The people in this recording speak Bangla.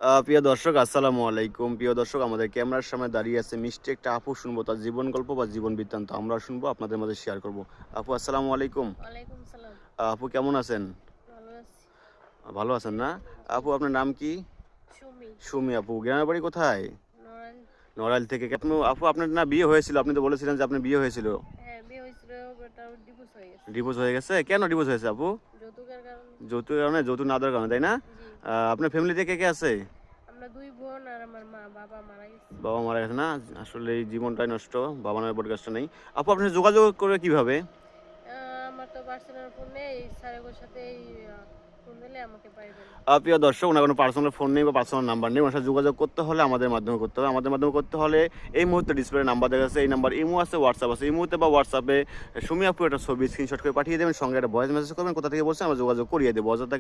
প্রিয় দর্শক আসসালামু আলাইকুম। প্রিয় দর্শক, আমাদের ক্যামেরার সামনে দাঁড়িয়ে আছে মিষ্টি একটা আপু, শুনবো তার জীবন গল্প বা জীবন বৃত্তান্ত আমরা শুনবো, আপনাদের মাঝে শেয়ার করব। আপু আসসালামু আলাইকুম। ওয়ালাইকুম সালাম। আপু কেমন আছেন? ভালো আছি। ভালো আছেন না? জি। আপু আপনার নাম কি? সুমি। সুমি আপু। গ্রামের বাড়ি কোথায়? নড়াইল। নড়াইল থেকে। আপু আপনার না বিয়ে হয়েছিল, আপনি তো বলেছিলেন যে আপনার বিয়ে হয়েছিল। হ্যাঁ, বিয়ে হয়েছিল, বাট আর ডিভোর্স হয়ে গেছে। ডিভোর্স হয়ে গেছে? কেন ডিভোর্স হয়েছে আপু? যৌতুকের কারণে। যৌতুকের কারণে? যৌতুক না দেওয়ার কারণে, তাই না? জি। আপনার ফ্যামিলিতে কে কে আছে? আমরা দুই বোন আর আমার মা, বাবা মারা গেছে। বাবা মারা গেছে না? আসলে এই জীবনটাই নষ্ট, বাবা নামের পডকাস্টটা নেই। আপু আপনি যোগাযোগ করে কিভাবে? আমার তো পার্সোনাল ফোন নেই, স্যারের সাথে ফোন দিলে আমাকে পাইবেন। প্রিয় দর্শক, ওনার কোনো পার্সোনাল ফোন নেই বা পার্সোনাল নাম্বার নেই, ওনার সাথে যোগাযোগ করতে হলে আমাদের মাধ্যমে করতে হবে। আমাদের মাধ্যমে করতে হলে এই মুহূর্তে ডিসপ্লে নাম্বার দেখা যাচ্ছে, এই নাম্বার ইমো আছে, হোয়াটসঅ্যাপ আছে। ইমোতে বা হোয়াটসঅ্যাপে সুমি আপু একটা ছবি স্ক্রিনশট করে পাঠিয়ে দেবেন, সঙ্গে একটা ভয়েস মেসেজ করবেন, কোথা থেকে বলছেন আমরা যোগাযোগ করিয়ে দেবো। অযথা